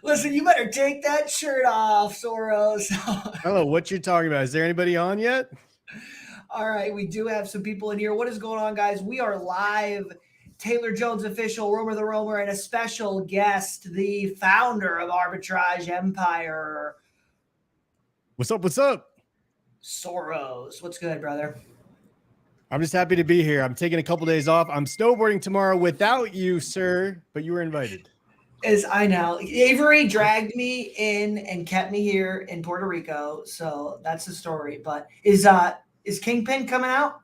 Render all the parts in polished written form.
Listen, you better take that shirt off, Soros. I don't know what you're talking about. Is there anybody on yet? All right, we do have some people in here. What is going on, guys? We are live. Taylor Jones official, Romer the Romer, and a special guest, the founder of Arbitrage Empire, What's up? What's up? Soros. What's good, brother? I'm just happy to be here. I'm taking a couple days off. I'm snowboarding tomorrow without you, sir, but you were invited. As I know, Avery dragged me in and kept me here in Puerto Rico, so that's the story. But is Kingpin coming out?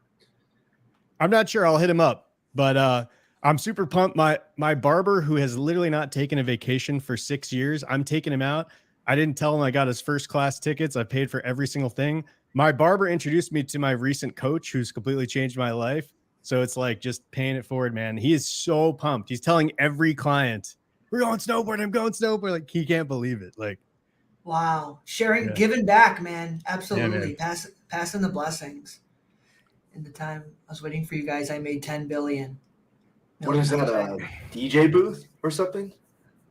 I'm not sure. I'll hit him up, but I'm super pumped. My barber, who has literally not taken a vacation for 6 years, I'm taking him out. I didn't tell him I got his first class tickets. I paid for every single thing. My barber introduced me to my recent coach, who's completely changed my life. So it's like just paying it forward, man. He is so pumped. He's telling every client, "We're going snowboarding. I'm going snowboarding." Like, he can't believe it. Like, wow, sharing, giving back, man. Absolutely, man. Passing the blessings. In the time I was waiting for you guys, I made 10 billion. What is that? A DJ booth or something?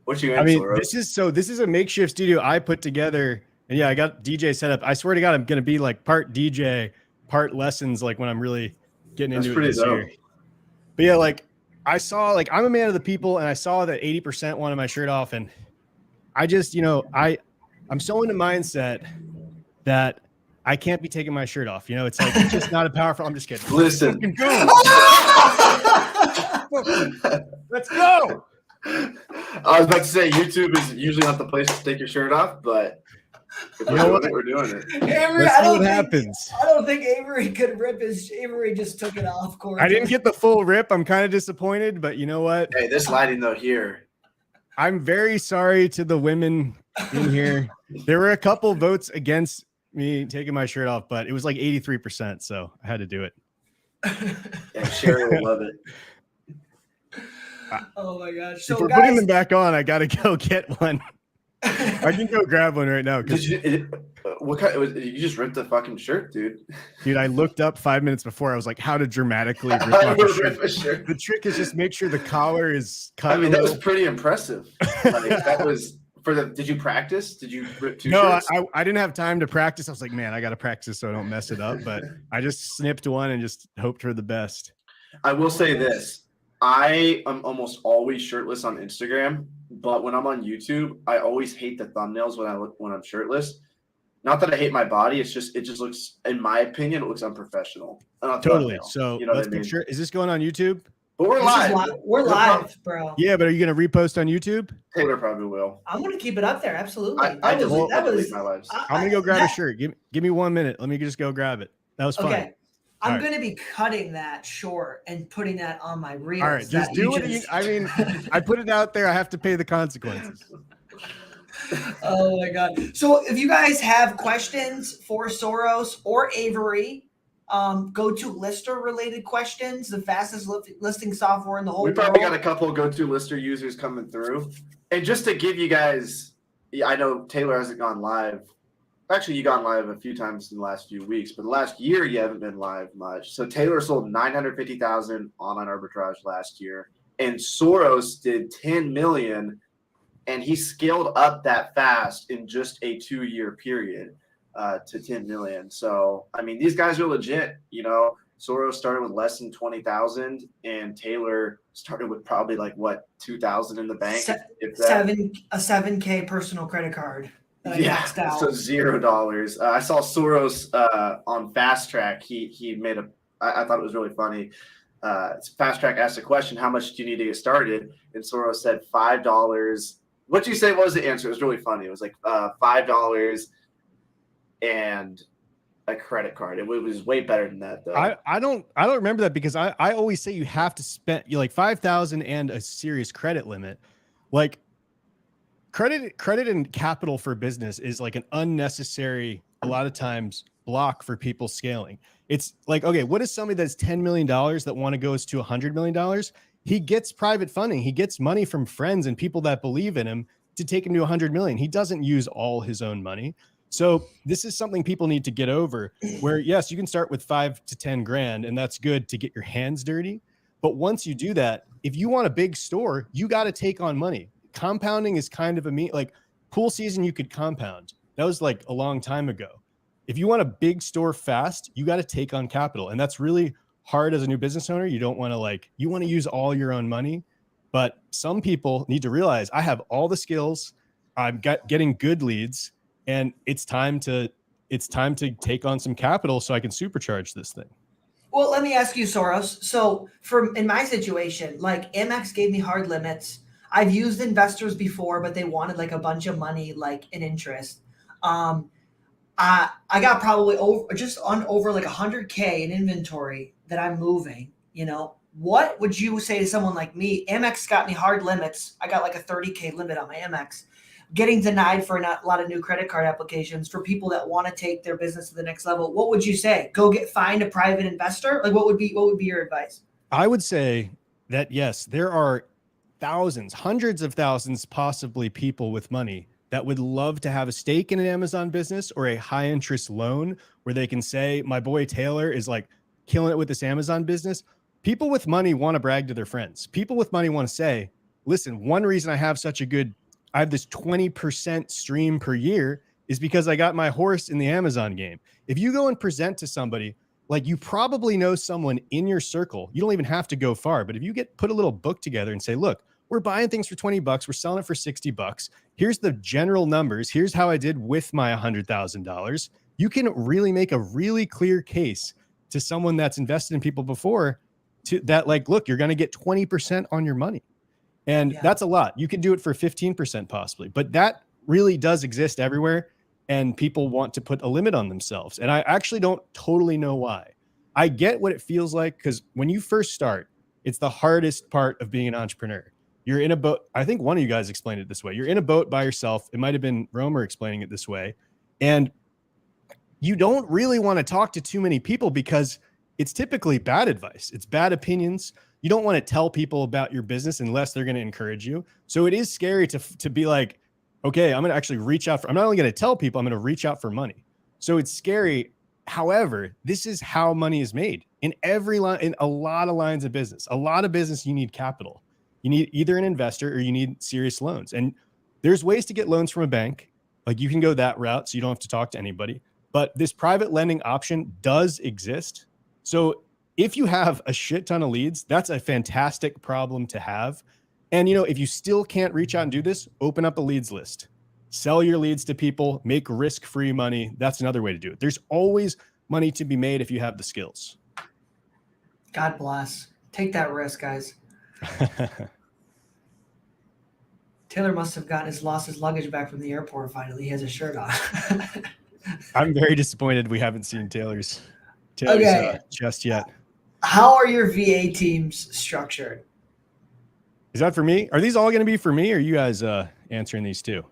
What you? I mean, this is a makeshift studio I put together, and yeah, I got DJ set up. I swear to God, I'm gonna be like part DJ, part lessons, like when I'm really getting into it this year. But yeah, like I saw, like I'm a man of the people, and I saw that 80% wanted my shirt off, and I just, I'm so in the mindset that I can't be taking my shirt off. It's like it's just not a powerful. I'm just kidding. Listen, let's go. I was about to say YouTube is usually not the place to take your shirt off, but if we're doing it. Avery, let's see what happens. I don't think Avery could rip his. Avery just took it off. Course. I didn't get the full rip. I'm kind of disappointed, but you know what? Hey, this lighting though here. I'm very sorry to the women in here. There were a couple votes against me taking my shirt off, but it was like 83%, so I had to do it. Yeah, Sherry will love it. Oh my gosh! So if we're guys, putting them back on, I gotta go get one. I can go grab one right now. What kind? You just ripped the fucking shirt, dude. Dude, I looked up 5 minutes before. I was like, how to dramatically rip off a shirt. The trick is just make sure the collar is cut. I mean, that was pretty impressive. Like, that was for the. Did you practice? Did you rip two shirts? No, I didn't have time to practice. I was like, man, I got to practice so I don't mess it up. But I just snipped one and just hoped for the best. I will say this. I am almost always shirtless on Instagram, but when I'm on YouTube, I always hate the thumbnails when I'm shirtless. Not that I hate my body, it just looks, in my opinion, it looks unprofessional. Totally. So let's make sure. Is this going on YouTube? But we're live. We're live, bro. Yeah, but are you gonna repost on YouTube? Taylor probably will. I'm gonna keep it up there. Absolutely. I delete my lives. I'm gonna go grab a shirt. Give me 1 minute. Let me just go grab it. That was fun. Okay. I'm going to be cutting that short and putting that on my reels. All right, just do it. I mean, I put it out there. I have to pay the consequences. Oh, my God. So if you guys have questions for Soros or Avery, go to Lister-related questions, the fastest listing software in the whole world. We probably got a couple go-to Lister users coming through. And just to give you guys, I know Taylor hasn't gone live. Actually, you've gone live a few times in the last few weeks, but the last year you haven't been live much. So Taylor sold 950,000 online arbitrage last year, and Soros did 10 million, and he scaled up that fast in just a 2-year period to 10 million. So, I mean, these guys are legit. Soros started with less than 20,000, and Taylor started with probably like 2,000 in the bank. A 7K personal credit card. Yeah, so $0. I saw Soros on Fast Track. He made I thought it was really funny. Fast Track asked a question, how much do you need to get started? And Soros said $5. What you say was the answer? It was really funny. It was like $5 and a credit card. It was way better than that, though. I don't remember that because I always say you have to spend like 5,000 and a serious credit limit. Like, credit and capital for business is like an unnecessary, a lot of times, block for people scaling. It's like, okay, what is somebody that's $10 million that want to go to $100 million? He gets private funding. He gets money from friends and people that believe in him to take him to 100 million. He doesn't use all his own money. So this is something people need to get over, where yes, you can start with 5 to 10 grand and that's good to get your hands dirty. But once you do that, if you want a big store, you got to take on money. compounding is kind of like pool season. You could compound. That was like a long time ago. If you want a big store fast, you got to take on capital. And that's really hard as a new business owner. You don't want to you want to use all your own money, but some people need to realize I have all the skills. I'm getting good leads, and it's time to take on some capital so I can supercharge this thing. Well, let me ask you, Soros. So in my situation, like Amex gave me hard limits. I've used investors before, but they wanted like a bunch of money, like an interest. I got probably over like 100K in inventory that I'm moving. What would you say to someone like me? Amex got me hard limits. I got like a 30K limit on my Amex. Getting denied for a lot of new credit card applications for people that want to take their business to the next level. What would you say? Find a private investor? Like what would be your advice? I would say that yes, there are thousands, hundreds of thousands, possibly people with money that would love to have a stake in an Amazon business or a high interest loan where they can say, my boy Taylor is like killing it with this Amazon business. People with money want to brag to their friends. People with money want to say, listen, one reason I have this 20% stream per year is because I got my horse in the Amazon game. If you go and present to somebody, like you probably know someone in your circle, you don't even have to go far, but if you put a little book together and say, look, we're buying things for $20, we're selling it for $60. Here's the general numbers. Here's how I did with my $100,000. You can really make a really clear case to someone that's invested in people before look, you're going to get 20% on your money. And that's a lot. You can do it for 15% possibly, but that really does exist everywhere. And people want to put a limit on themselves. And I actually don't totally know why. I get what it feels like because when you first start, it's the hardest part of being an entrepreneur. You're in a boat. I think one of you guys explained it this way. You're in a boat by yourself. It might've been Romer explaining it this way. And you don't really want to talk to too many people because it's typically bad advice. It's bad opinions. You don't want to tell people about your business unless they're going to encourage you. So it is scary to be like, okay, I'm going to actually reach out I'm not only going to tell people, I'm going to reach out for money. So it's scary. However, this is how money is made in a lot of lines of business. A lot of business, you need capital. You need either an investor or you need serious loans. And there's ways to get loans from a bank. Like you can go that route so you don't have to talk to anybody. But this private lending option does exist. So if you have a shit ton of leads, that's a fantastic problem to have. And, if you still can't reach out and do this, open up a leads list, sell your leads to people, make risk-free money. That's another way to do it. There's always money to be made if you have the skills. God bless. Take that risk, guys. Taylor must have lost his luggage back from the airport. Finally, he has a shirt on. I'm very disappointed we haven't seen Taylor's just yet. How are your VA teams structured? Is that for me? Are these all going to be for me, or are you guys answering these too?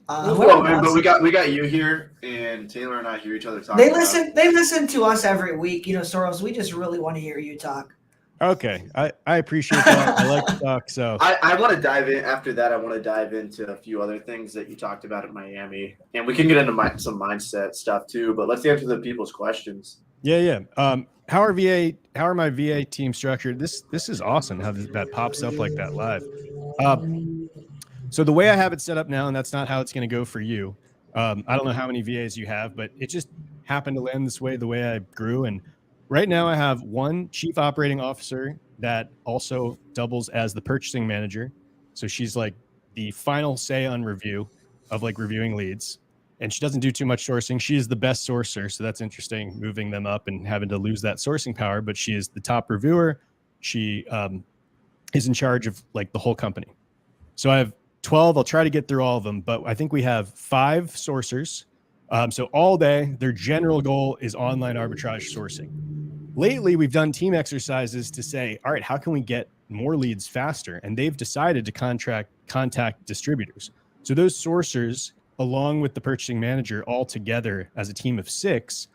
But we got you here, and Taylor and I hear each other talk. They listen to us every week. Soros, we just really want to hear you talk. Okay, I appreciate that. I like to talk. So I want to dive in. After that, I want to dive into a few other things that you talked about in Miami, and we can get into some mindset stuff too. But let's answer the people's questions. Yeah. How are my VA team structured? This is awesome how that pops up like that live. So the way I have it set up now, and that's not how it's going to go for you. I don't know how many VAs you have, but it just happened to land this way, the way I grew. And right now I have one chief operating officer that also doubles as the purchasing manager. So she's like the final say on review of like reviewing leads. And she doesn't do too much sourcing. She is the best sourcer. So that's interesting, moving them up and having to lose that sourcing power. But she is the top reviewer. She is in charge of like the whole company. So I have 12. I'll try to get through all of them. But I think we have 5 sourcers. So all day, their general goal is online arbitrage sourcing. Lately, we've done team exercises to say, all right, how can we get more leads faster? And they've decided to contact distributors. So those sourcers, along with the purchasing manager, all together as a team of 6,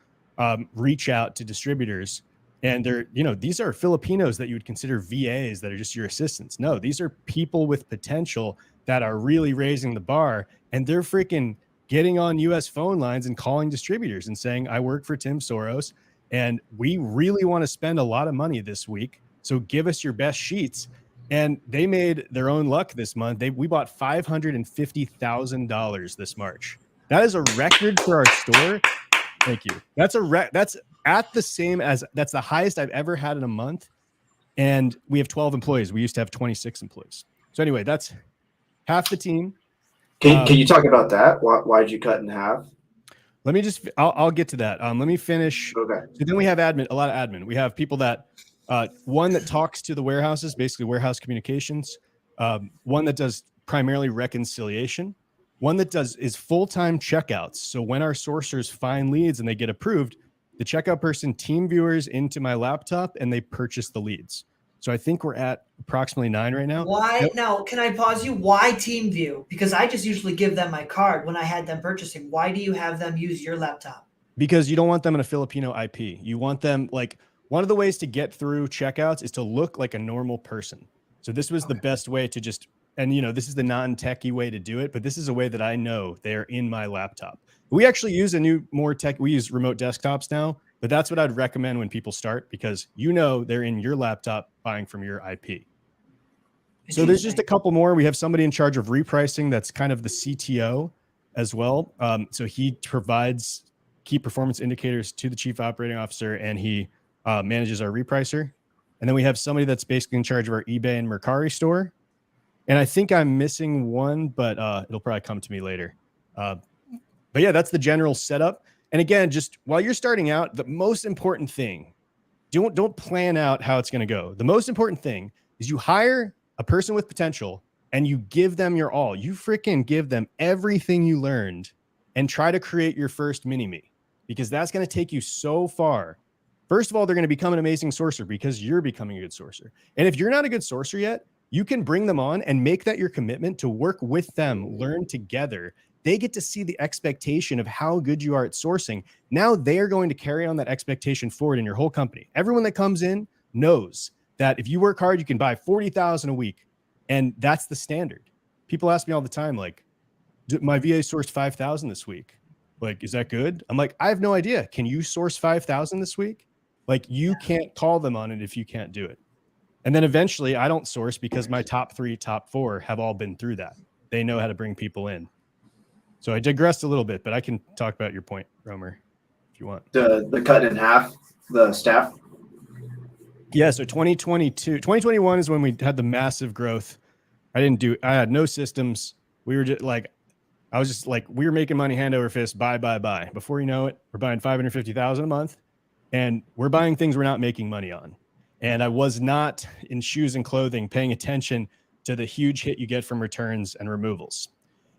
reach out to distributors. And they're, these are Filipinos that you would consider VAs that are just your assistants. No, these are people with potential that are really raising the bar, and they're freaking getting on US phone lines and calling distributors and saying, I work for Tim Soros and we really want to spend a lot of money this week. So give us your best sheets. And they made their own luck this month. We bought $550,000 this March. That is a record for our store. Thank you. That's that's at the same as that's the highest I've ever had in a month. And we have 12 employees. We used to have 26 employees. So anyway, that's half the team. Can you talk about that? Why'd you cut in half? Let me just, I'll get to that. Let me finish. Okay. So then we have admin, a lot of admin. We have people that, one that talks to the warehouses, basically warehouse communications. One that does primarily reconciliation. One that is full-time checkouts. So when our sourcers find leads and they get approved, the checkout person team viewers into my laptop and they purchase the leads. So I think we're at approximately 9 right now. Why? Now, can I pause you? Why TeamView? Because I just usually give them my card when I had them purchasing. Why do you have them use your laptop? Because you don't want them in a Filipino IP. You want them, like, one of the ways to get through checkouts is to look like a normal person. So this was the best way to just, and this is the non-techie way to do it, but this is a way that I know they're in my laptop. We actually use we use remote desktops now, but that's what I'd recommend when people start, because they're in your laptop buying from your IP. So there's just a couple more. We have somebody in charge of repricing that's kind of the CTO as well. So he provides key performance indicators to the chief operating officer, and he manages our repricer. And then we have somebody that's basically in charge of our eBay and Mercari store. And I think I'm missing one, but it'll probably come to me later. But yeah, that's the general setup. And again, just while you're starting out, the most important thing, don't plan out how it's going to go. The most important thing is you hire a person with potential and you give them your all. You freaking give them everything you learned and try to create your first mini-me, because that's going to take you so far. First of all, they're going to become an amazing sourcer because you're becoming a good sourcer. And if you're not a good sourcer yet, you can bring them on and make that your commitment to work with them, learn together. They get to see the expectation of how good you are at sourcing. Now they're going to carry on that expectation forward in your whole company. Everyone that comes in knows that if you work hard, you can buy 40,000 a week. And that's the standard. People ask me all the time, like, my VA sourced 5,000 this week. Like, is that good? I'm like, I have no idea. Can you source 5,000 this week? Like, you can't call them on it if you can't do it. And then eventually I don't source because my top 3, top 4 have all been through that. They know how to bring people in. So I digressed a little bit, but I can talk about your point, Romer, if you want. The cut in half, the staff. Yeah. So 2021 is when we had the massive growth. I had no systems. We were just like, we were making money hand over fist, buy. Before you know it, we're buying 550,000 a month, and we're buying things we're not making money on. And I was not in shoes and clothing paying attention to the huge hit you get from returns and removals.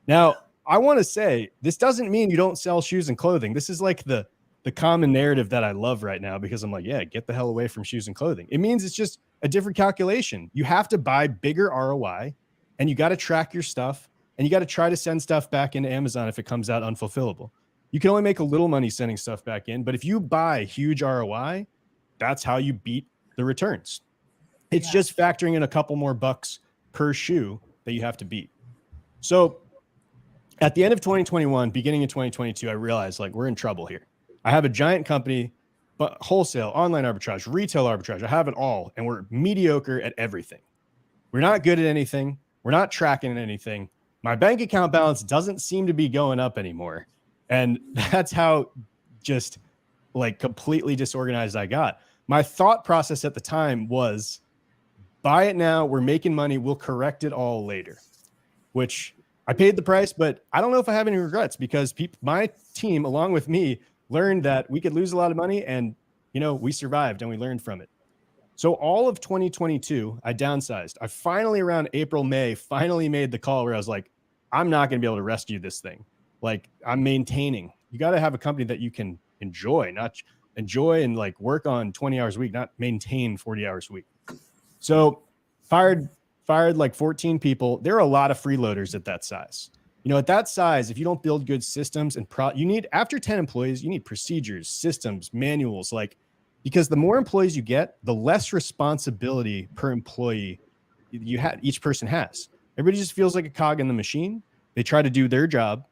Now, I want to say this doesn't mean you don't sell shoes and clothing. This is like the common narrative that I love right now, because I'm like, yeah, get the hell away from shoes and clothing. It means it's just a different calculation. You have to buy bigger ROI, and you got to track your stuff, and you got to try to send stuff back into Amazon if it comes out unfulfillable. You can only make a little money sending stuff back in, but if you buy huge ROI, that's how you beat the returns. It's just factoring in a couple more bucks per shoe that you have to beat. So at the end of 2021, beginning of 2022, I realized, like, we're in trouble here. I have a giant company, but wholesale, online arbitrage, retail arbitrage, I have it all. And we're mediocre at everything. We're not good at anything. We're not tracking anything. My bank account balance doesn't seem to be going up anymore. And that's how just like completely disorganized I got. My thought process at the time was, buy it now. We're making money. We'll correct it all later, which I paid the price, but I don't know if I have any regrets, because my team, along with me, learned that we could lose a lot of money, and, we survived and we learned from it. So all of 2022, I downsized. I finally, around April, May, finally made the call where I was like, I'm not going to be able to rescue this thing. Like, I'm maintaining. You got to have a company that you can enjoy, not enjoy and like work on 20 hours a week, not maintain 40 hours a week. So fired like 14 people. There are a lot of freeloaders at that size. At that size, if you don't build good systems and you need, after 10 employees, you need procedures, systems, manuals, because the more employees you get, the less responsibility per employee each person has. Everybody just feels like a cog in the machine. They try to do their job,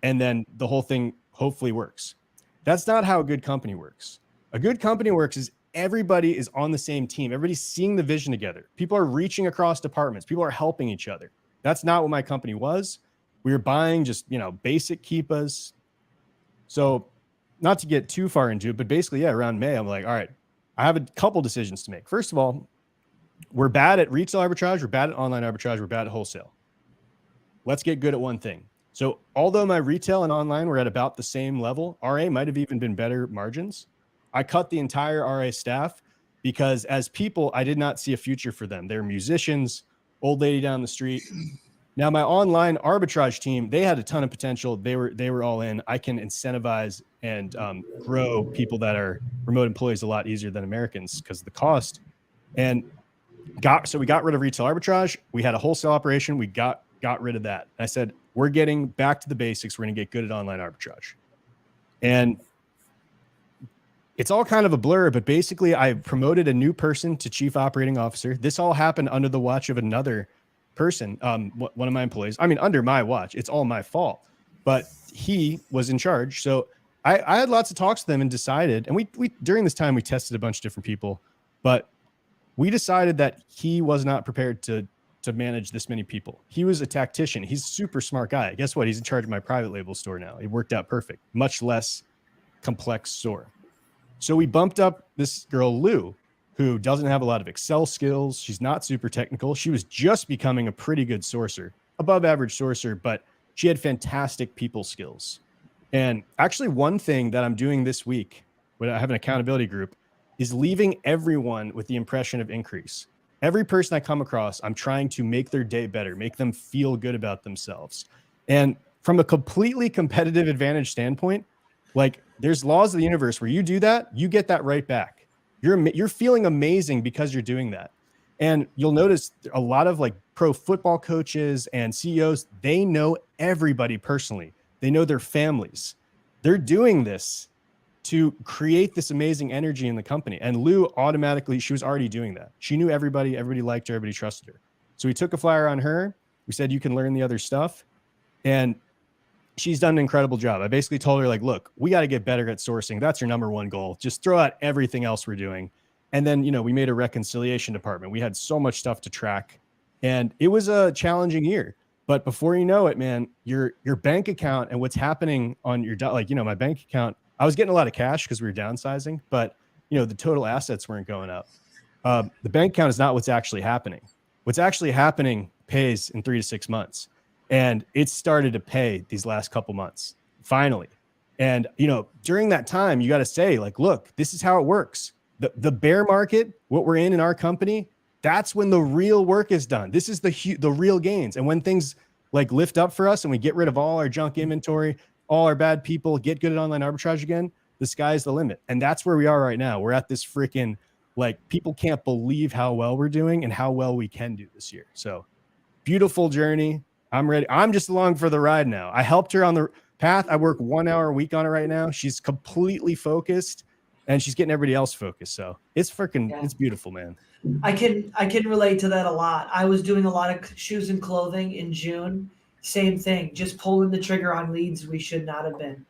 and then the whole thing hopefully works. That's not how a good company works. A good company works is everybody is on the same team. Everybody's seeing the vision together. People are reaching across departments. People are helping each other. That's not what my company was. We were buying just, basic keepas. So not to get too far into it, but basically, yeah, around May, I'm like, all right, I have a couple decisions to make. First of all, we're bad at retail arbitrage. We're bad at online arbitrage. We're bad at wholesale. Let's get good at one thing. So although my retail and online were at about the same level, RA might have even been better margins. I cut the entire RA staff because as people, I did not see a future for them. They're musicians, old lady down the street. Now my online arbitrage team, they had a ton of potential. They were all in. I can incentivize and grow people that are remote employees a lot easier than Americans because of the cost. And we got rid of retail arbitrage. We had a wholesale operation. We got rid of that. I said, we're getting back to the basics. We're going to get good at online arbitrage. And it's all kind of a blur, but basically I promoted a new person to chief operating officer. This all happened under the watch of another person, one of my employees. I mean, under my watch. It's all my fault, but he was in charge. So I had lots of talks with them and decided, and we during this time we tested a bunch of different people, but we decided that he was not prepared to manage this many people. He was a tactician. He's a super smart guy. Guess what? He's in charge of my private label store now. It worked out perfect. Much less complex store. So we bumped up this girl, Lou, who doesn't have a lot of Excel skills. She's not super technical. She was just becoming a pretty good sourcer, above average sourcer, but she had fantastic people skills. And actually one thing that I'm doing this week when I have an accountability group is leaving everyone with the impression of increase. Every person I come across, I'm trying to make their day better, make them feel good about themselves. And from a completely competitive advantage standpoint, like there's laws of the universe where you do that, you get that right back. You're feeling amazing because you're doing that. And you'll notice a lot of like pro football coaches and CEOs, they know everybody personally. They know their families. They're doing this to create this amazing energy in the company. And Lou automatically, she was already doing that. She knew everybody liked her, everybody trusted her. So we took a flyer on her. We said, you can learn the other stuff. And she's done an incredible job. I basically told her like, look, we got to get better at sourcing. That's your number one goal. Just throw out everything else we're doing. And then, we made a reconciliation department. We had so much stuff to track and it was a challenging year. But before you know it, man, your bank account and what's happening on your, my bank account, I was getting a lot of cash because we were downsizing, but the total assets weren't going up. The bank account is not what's actually happening. What's actually happening pays in 3 to 6 months. And it started to pay these last couple months, finally. And, during that time, you got to say like, look, this is how it works. The bear market, what we're in our company, that's when the real work is done. This is the real gains. And when things like lift up for us and we get rid of all our junk inventory, all our bad people, get good at online arbitrage again, the sky's the limit. And that's where we are right now. We're at this freaking, people can't believe how well we're doing and how well we can do this year. So beautiful journey. I'm ready. I'm just along for the ride now. I helped her on the path. I work 1 hour a week on it right now. She's completely focused and she's getting everybody else focused. So it's it's beautiful, man. I can relate to that a lot. I was doing a lot of shoes and clothing in June. Same thing, just pulling the trigger on leads we should not have been,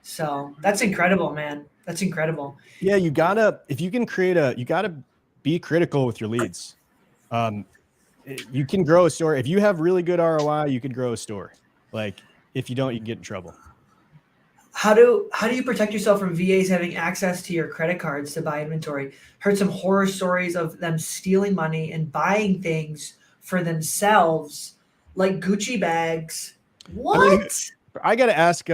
So that's incredible, man. That's incredible. Yeah, you gotta be critical with your leads. You can grow a store. If you have really good ROI, you can grow a store. If you don't, you can get in trouble. How do you protect yourself from VAs having access to your credit cards to buy inventory? Heard some horror stories of them stealing money and buying things for themselves, like Gucci bags. What? I got to ask,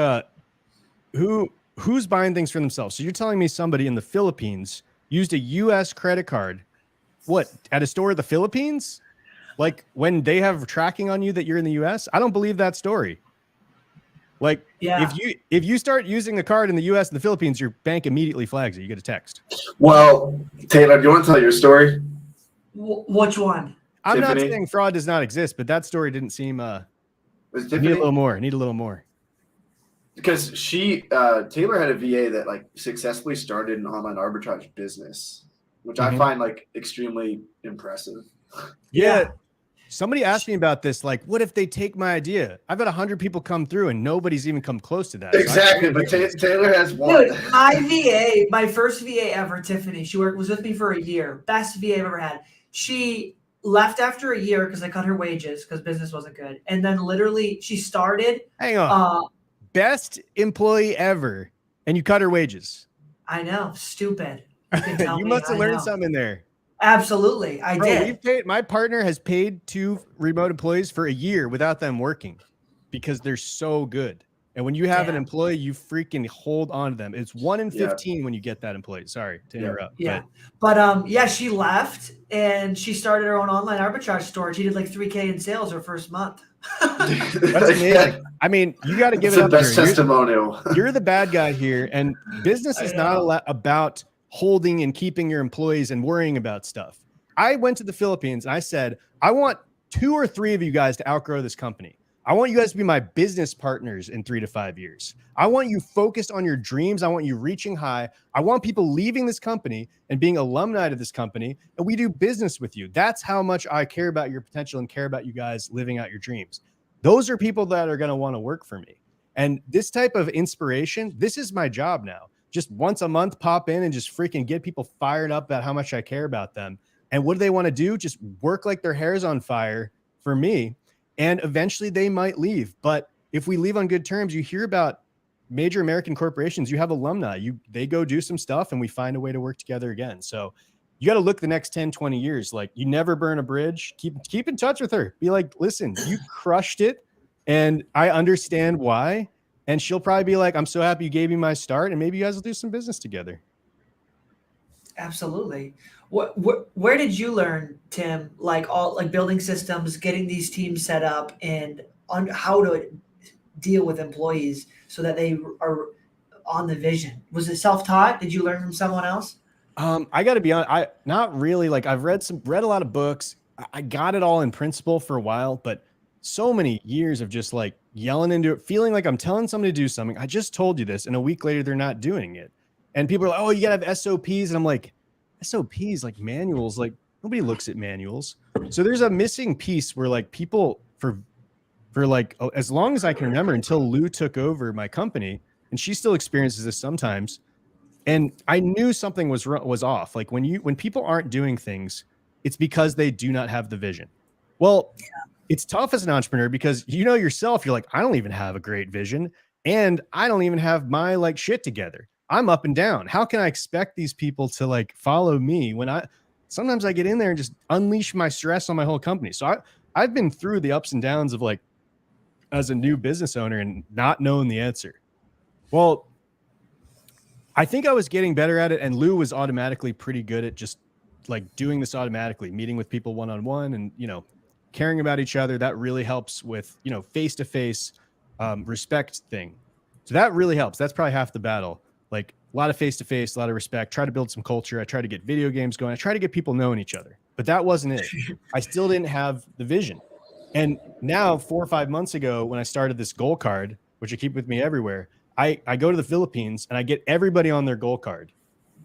who's buying things for themselves? So you're telling me somebody in the Philippines used a U.S. credit card, at a store in the Philippines? Like when they have tracking on you that you're in the U.S.? I don't believe that story. If you start using the card in the U.S. and the Philippines, your bank immediately flags it. You get a text. Well, Taylor, do you want to tell your story? Which one? I'm not saying fraud does not exist, but that story didn't seem. Need a little more. Because Taylor had a VA that successfully started an online arbitrage business, which I find extremely impressive. Yeah. Somebody asked me about this, like, what if they take my idea? I've had 100 people come through and nobody's even come close to that. Exactly, So but Taylor has one. Dude, my VA, my first VA ever, Tiffany, was with me for a year. Best VA I've ever had. She left after a year because I cut her wages because business wasn't good. And then literally she started. Hang on. Best employee ever. And you cut her wages. I know. Stupid. You, you must have learned something in there. Absolutely. I did. My partner has paid 2 remote employees for a year without them working because they're so good. And when you have an employee, you freaking hold on to them. It's 1 in 15 when you get that employee. Sorry to interrupt. Yeah. But she left and she started her own online arbitrage store. She did like 3K in sales her first month. That's amazing. I mean, you got to give it up. That's the best testimonial. You're the bad guy here. And business is not about holding and keeping your employees and worrying about stuff. I went to the Philippines and I said, I want 2 or 3 of you guys to outgrow this company. I want you guys to be my business partners in 3 to 5 years. I want you focused on your dreams. I want you reaching high. I want people leaving this company and being alumni to this company. And we do business with you. That's how much I care about your potential and care about you guys living out your dreams. Those are people that are going to want to work for me. And this type of inspiration, this is my job now. Just once a month, pop in and just freaking get people fired up about how much I care about them. And what do they want to do? Just work like their hair's on fire for me. And eventually they might leave. But if we leave on good terms, you hear about major American corporations, you have alumni, they go do some stuff and we find a way to work together again. So you got to look the next 10, 20 years. Like, you never burn a bridge. Keep in touch with her. Be like, listen, you crushed it. And I understand why. And she'll probably be like, I'm so happy you gave me my start. And maybe you guys will do some business together. Absolutely. Where did you learn, Tim, like building systems, getting these teams set up, and on how to deal with employees so that they are on the vision? Was it self-taught? Did you learn from someone else? I got to be honest, not really. Like, I've read a lot of books. I got it all in principle for a while, but so many years of just like yelling into it, feeling like I'm telling somebody to do something. I just told you this, and a week later they're not doing it. And people are like, oh, you gotta have SOPs. And I'm like, SOPs, like manuals, like nobody looks at manuals. So there's a missing piece where like people for like, as long as I can remember, until Lou took over my company, and she still experiences this sometimes. And I knew something was off. Like when people aren't doing things, it's because they do not have the vision. Well, it's tough as an entrepreneur because you know yourself, you're like, I don't even have a great vision, and I don't even have my like shit together. I'm up and down. How can I expect these people to like follow me when sometimes I get in there and just unleash my stress on my whole company. So I've been through the ups and downs of like, as a new business owner and not knowing the answer. Well, I think I was getting better at it, and Lou was automatically pretty good at just like doing this automatically, meeting with people one-on-one and, caring about each other. That really helps with, face-to-face respect thing. So that really helps. That's probably half the battle. Like a lot of face-to-face, a lot of respect, try to build some culture. I try to get video games going. I try to get people knowing each other, but that wasn't it. I still didn't have the vision. And now 4 or 5 months ago, when I started this goal card, which I keep with me everywhere, I go to the Philippines and I get everybody on their goal card.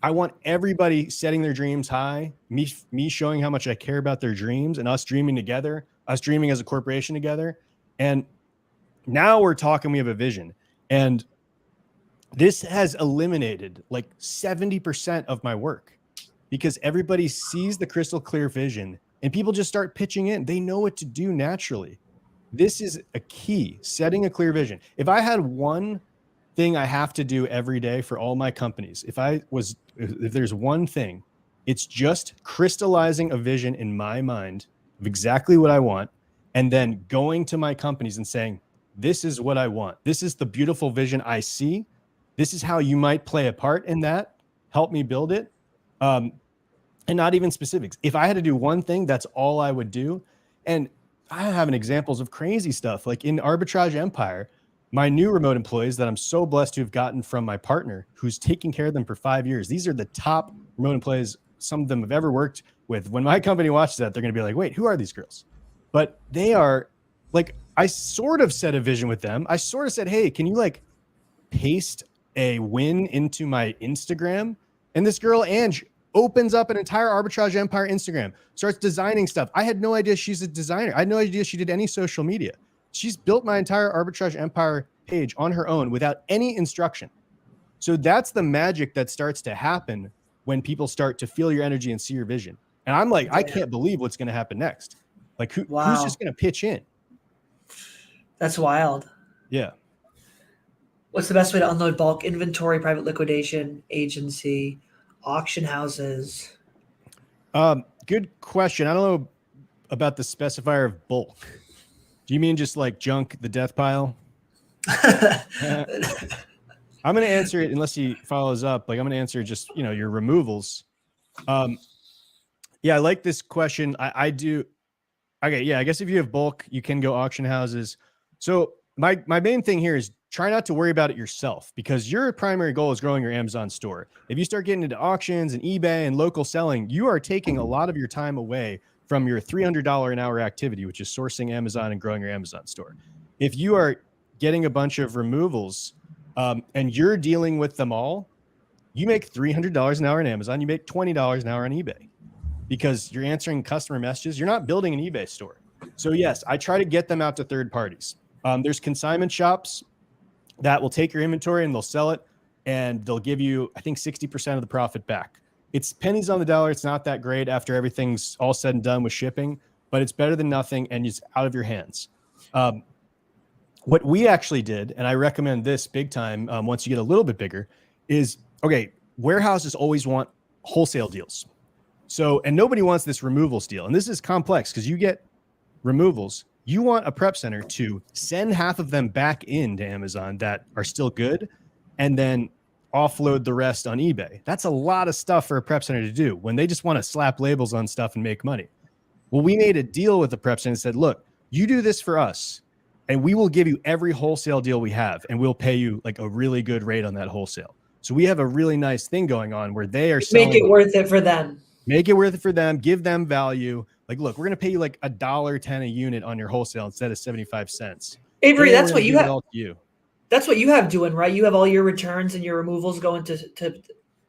I want everybody setting their dreams high, me showing how much I care about their dreams, and us dreaming together, us dreaming as a corporation together. And now we're talking, we have a vision. And this has eliminated like 70% of my work because everybody sees the crystal clear vision and people just start pitching in. They know what to do naturally. This is a key, setting a clear vision. If I had one thing I have to do every day for all my companies, if there's one thing, it's just crystallizing a vision in my mind of exactly what I want, and then going to my companies and saying, this is what I want. This is the beautiful vision I see. This is how you might play a part in that. Help me build it. And not even specifics. If I had to do one thing, that's all I would do. And I have examples of crazy stuff. Like in Arbitrage Empire, my new remote employees that I'm so blessed to have gotten from my partner who's taking care of them for 5 years. These are the top remote employees some of them have ever worked with. When my company watches that, they're going to be like, wait, who are these girls? But they are like, I sort of set a vision with them. I sort of said, hey, can you like paste a win into my Instagram? And this girl, Ange, opens up an entire arbitrage empire Instagram, starts designing stuff. I had no idea she's a designer. I had no idea she did any social media. She's built my entire arbitrage empire page on her own without any instruction. So that's the magic that starts to happen when people start to feel your energy and see your vision. And I'm like, I can't believe what's going to happen next. Like who's just going to pitch in? That's wild. Yeah. What's the best way to unload bulk inventory, private liquidation, agency, auction houses? Good question. I don't know about the specifier of bulk. Do you mean just like junk, the death pile? I'm going to answer it unless he follows up. Like I'm going to answer just, your removals. Yeah, I like this question. I do. Okay. Yeah. I guess if you have bulk, you can go auction houses. So my main thing here is try not to worry about it yourself, because your primary goal is growing your Amazon store. If you start getting into auctions and eBay and local selling, you are taking a lot of your time away from your $300 an hour activity, which is sourcing Amazon and growing your Amazon store. If you are getting a bunch of removals and you're dealing with them all, you make $300 an hour on Amazon, you make $20 an hour on eBay because you're answering customer messages. You're not building an eBay store. So yes, I try to get them out to third parties. There's consignment shops that will take your inventory and they'll sell it and they'll give you, I think, 60% of the profit back. It's pennies on the dollar. It's not that great after everything's all said and done with shipping, but it's better than nothing and it's out of your hands. What we actually did, and I recommend this big time once you get a little bit bigger, is, okay, warehouses always want wholesale deals. So, and nobody wants this removals deal. And this is complex because you get removals. You want a prep center to send half of them back into Amazon that are still good and then offload the rest on eBay. That's a lot of stuff for a prep center to do when they just want to slap labels on stuff and make money. Well, we made a deal with the prep center and said, look, you do this for us and we will give you every wholesale deal we have and we'll pay you like a really good rate on that wholesale. So we have a really nice thing going on where they are selling. Make it worth it for them. Make it worth it for them. Give them value. Like, look, we're going to pay you like $1.10 a unit on your wholesale instead of 75 cents. Avery, that's what you have. You. That's what you have doing, right? You have all your returns and your removals going to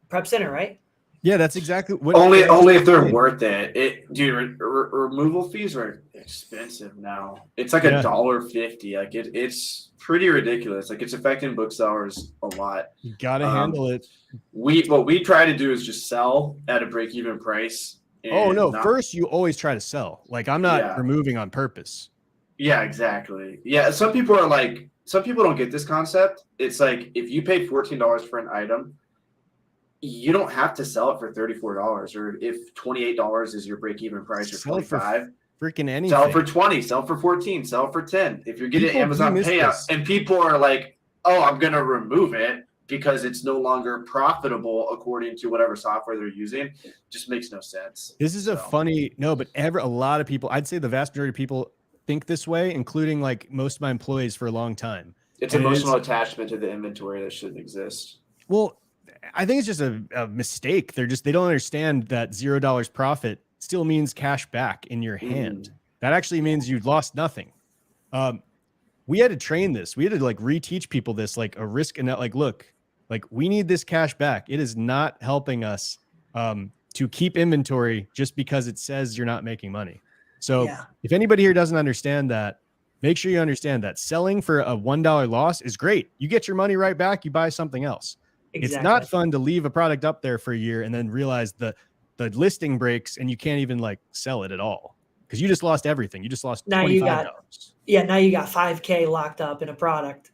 prep center, right? Yeah, that's exactly what. Only if they're worth it. Dude, removal fees are expensive now. It's like $1.50. Like it's pretty ridiculous. Like it's affecting booksellers a lot. You gotta handle it. What we try to do is just sell at a break-even price. Oh no! First, you always try to sell. Like I'm not removing on purpose. Yeah, exactly. Yeah, some people don't get this concept. It's like if you pay $14 for an item, you don't have to sell it for $34, or if $28 is your break-even price, or $25. Freaking anything. Sell it for $20. Sell it for $14. Sell it for $10. If you're getting Amazon payout, and people are like, "Oh, I'm gonna remove it because it's no longer profitable according to whatever software they're using," just makes no sense. This is but a lot of people, I'd say the vast majority of people think this way, including like most of my employees for a long time. It's emotional attachment to the inventory that shouldn't exist. Well, I think it's just a mistake. They don't understand that $0 profit still means cash back in your hand. That actually means you lost nothing. We had to train this. We had to like reteach people this, like a risk and that, like, look, like we need this cash back. It is not helping us to keep inventory just because it says you're not making money. So if anybody here doesn't understand that, make sure you understand that selling for a $1 loss is great. You get your money right back. You buy something else. Exactly. It's not fun to leave a product up there for a year and then realize the listing breaks and you can't even like sell it at all because you just lost everything. You just lost $25. Now you got $5K locked up in a product.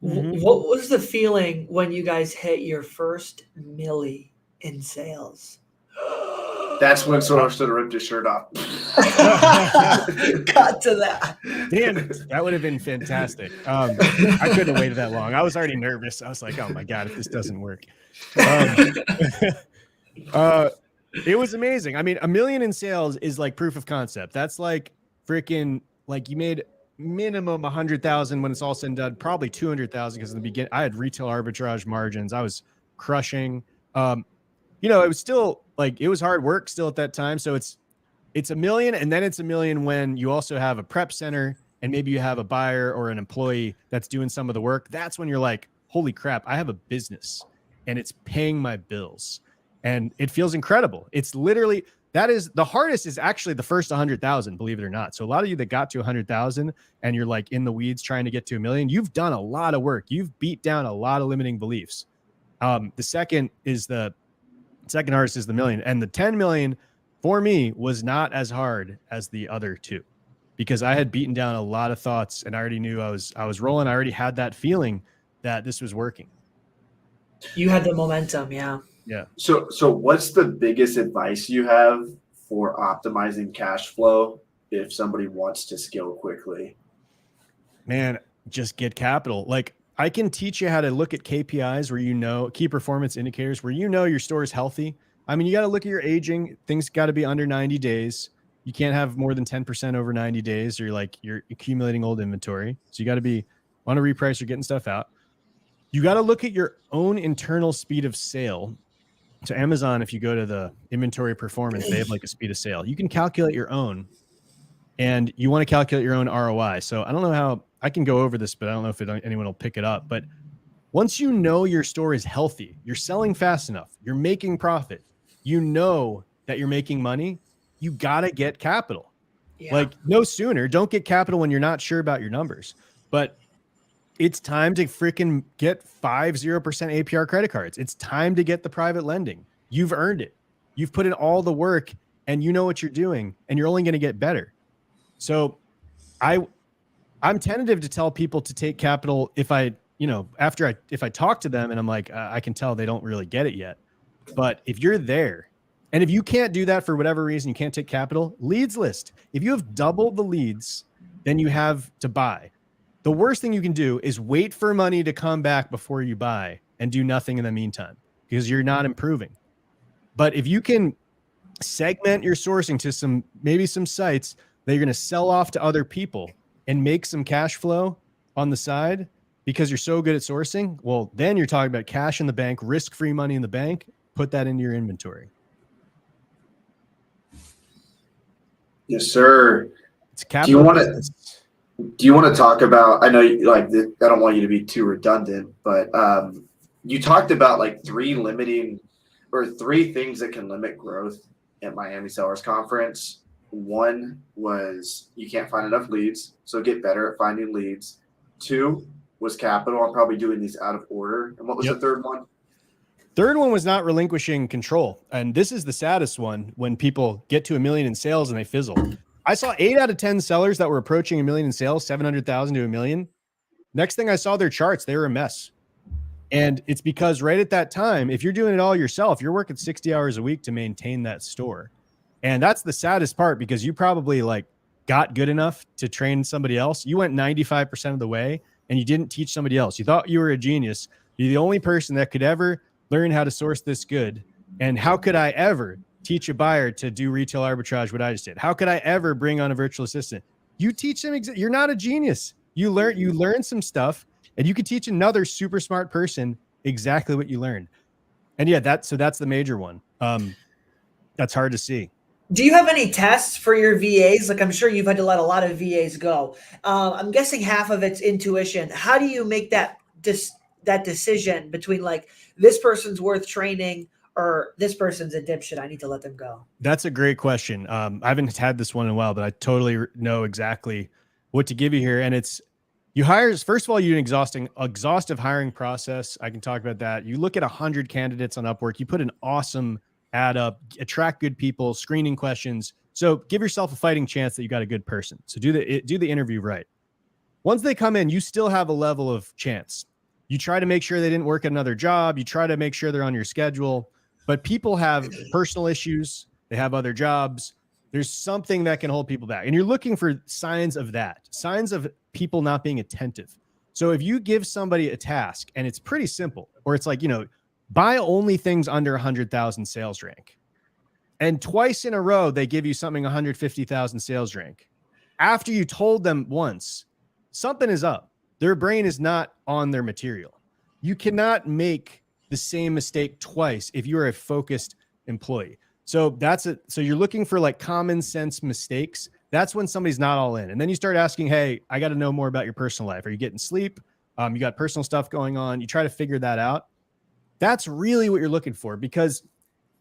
What was the feeling when you guys hit your first milli in sales? That's when Soros should have ripped his shirt off. Got to that. Damn it. That would have been fantastic. I couldn't have waited that long. I was already nervous. I was like, oh my God, if this doesn't work. It was amazing. I mean, $1 million in sales is like proof of concept. That's like freaking, like you made minimum 100,000 when it's all said and done, probably 200,000 because in the beginning I had retail arbitrage margins. I was crushing. It was still like it was hard work still at that time. So it's $1 million, and then it's $1 million when you also have a prep center and maybe you have a buyer or an employee that's doing some of the work. That's when you're like, holy crap, I have a business and it's paying my bills. and it feels incredible. It's literally, that is the hardest, is actually the first 100,000, believe it or not. So a lot of you that got to 100,000 and you're like in the weeds trying to get to 1 million, you've done a lot of work. You've beat down a lot of limiting beliefs. The second hardest is the million, and the 10 million for me was not as hard as the other two, because I had beaten down a lot of thoughts and I already knew I was rolling. I already had that feeling that this was working. You had the momentum. Yeah. Yeah. So what's the biggest advice you have for optimizing cash flow if somebody wants to scale quickly? Man, just get capital. Like, I can teach you how to look at KPIs where, you know, key performance indicators where, you know, your store is healthy. I mean, you got to look at your aging. Things got to be under 90 days. You can't have more than 10% over 90 days, or like you're accumulating old inventory. So you got to want to reprice or getting stuff out. You got to look at your own internal speed of sale. So Amazon, if you go to the inventory performance, they have like a speed of sale. You can calculate your own, and you want to calculate your own ROI. So I don't know how I can go over this, but I don't know if anyone will pick it up. But once you know your store is healthy, you're selling fast enough, you're making profit, you know that you're making money, you got to get capital. Yeah. Like, no sooner. Don't get capital when you're not sure about your numbers. But it's time to freaking get 0% APR credit cards. It's time to get the private lending. You've earned it. You've put in all the work, and you know what you're doing, and you're only going to get better. So I'm tentative to tell people to take capital if I talk to them and I'm like, I can tell they don't really get it yet. But if you're there, and if you can't do that for whatever reason, you can't take capital, leads list. If you have doubled the leads, then you have to buy. The worst thing you can do is wait for money to come back before you buy and do nothing in the meantime, because you're not improving. But if you can segment your sourcing to maybe some sites that you're going to sell off to other people and make some cash flow on the side because you're so good at sourcing, well, then you're talking about cash in the bank, risk-free money in the bank. Put that into your inventory. Yes, sir. It's capital. Do you want to talk about, I know I don't want you to be too redundant, but you talked about like three things that can limit growth at Miami Sellers Conference. One was you can't find enough leads, so get better at finding leads. Two was capital. I'm probably doing these out of order. And what was the third one? Third one was not relinquishing control. And this is the saddest one, when people get to 1 million in sales and they fizzle. I saw 8 out of 10 sellers that were approaching 1 million in sales, 700,000 to 1 million. Next thing I saw their charts, they were a mess. And it's because right at that time, if you're doing it all yourself, you're working 60 hours a week to maintain that store. And that's the saddest part, because you probably got good enough to train somebody else. You went 95% of the way and you didn't teach somebody else. You thought you were a genius. You're the only person that could ever learn how to source this good. And how could I ever teach a buyer to do retail arbitrage what I just did? How could I ever bring on a virtual assistant? You teach them. You're not a genius. You learn some stuff, and you could teach another super smart person exactly what you learned. And yeah, that's the major one. That's hard to see. Do you have any tests for your VAs? Like, I'm sure you've had to let a lot of VAs go. I'm guessing half of it's intuition. How do you make that decision between this person's worth training or this person's a dipshit, I need to let them go? That's a great question. I haven't had this one in a while, but I totally know exactly what to give you here. And it's, first of all, you do an exhaustive hiring process. I can talk about that. You look at 100 candidates on Upwork, you put an awesome ad up, attract good people, screening questions. So give yourself a fighting chance that you got a good person. So do the interview right. Once they come in, you still have a level of chance. You try to make sure they didn't work at another job. You try to make sure they're on your schedule. But people have personal issues. They have other jobs. There's something that can hold people back. And you're looking for signs of that, signs of people not being attentive. So if you give somebody a task and it's pretty simple, or it's buy only things under 100,000 sales rank, and twice in a row, they give you something 150,000 sales rank. After you told them once, something is up. Their brain is not on their material. You cannot make the same mistake twice if you are a focused employee. So so you're looking for common sense mistakes. That's when somebody's not all in. And then you start asking, hey, I got to know more about your personal life. Are you getting sleep? You got personal stuff going on. You try to figure that out. That's really what you're looking for, because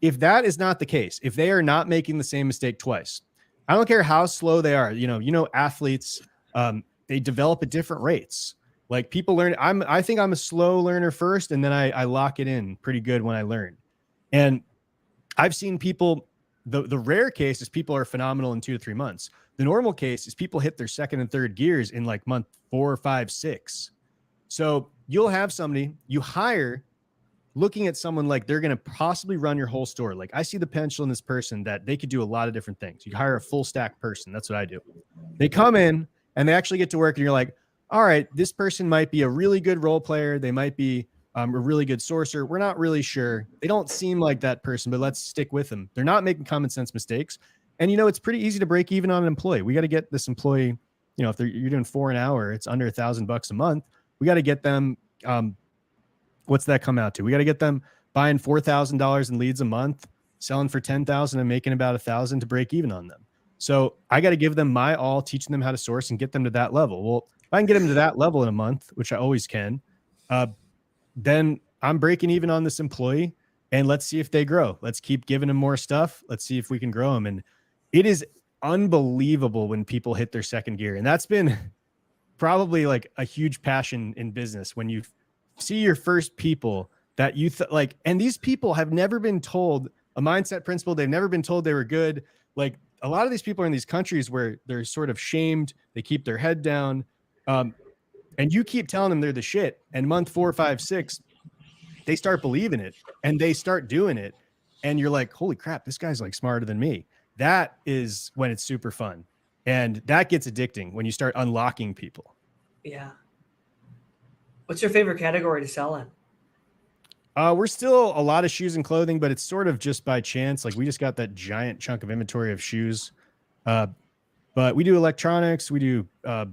if that is not the case, if they are not making the same mistake twice, I don't care how slow they are. Athletes, they develop at different rates. Like people learn. I think I'm a slow learner first, and then I lock it in pretty good when I learn. And I've seen people. The rare case is people are phenomenal in 2 to 3 months. The normal case is people hit their second and third gears in like month 4, 5, 6. So you'll have somebody you hire looking at someone like they're going to possibly run your whole store. Like I see the potential in this person that they could do a lot of different things. You hire a full stack person. That's what I do. They come in and they actually get to work and you're like, all right, this person might be a really good role player. They might be a really good sourcer. We're not really sure. They don't seem like that person, but let's stick with them. They're not making common sense mistakes. And, it's pretty easy to break even on an employee. We got to get this employee, if you're doing 4 an hour, it's under $1,000 a month. We got to get them. What's that come out to? We got to get them buying $4,000 in leads a month, selling for 10,000 and making about 1,000 to break even on them. So I got to give them my all, teaching them how to source and get them to that level. Well, if I can get them to that level in a month, which I always can, then I'm breaking even on this employee, and let's see if they grow. Let's keep giving them more stuff. Let's see if we can grow them. And it is unbelievable when people hit their second gear. And that's been probably like a huge passion in business when you see your first people that you and these people have never been told a mindset principle. They've never been told they were good. Like a lot of these people are in these countries where they're sort of shamed. They keep their head down. And you keep telling them they're the shit. And month 4, 5, 6, they start believing it and they start doing it. And you're like, holy crap, this guy's like smarter than me. That is when it's super fun. And that gets addicting when you start unlocking people. Yeah. What's your favorite category to sell in? We're still a lot of shoes and clothing, but it's sort of just by chance. Like we just got that giant chunk of inventory of shoes. But we do electronics, we do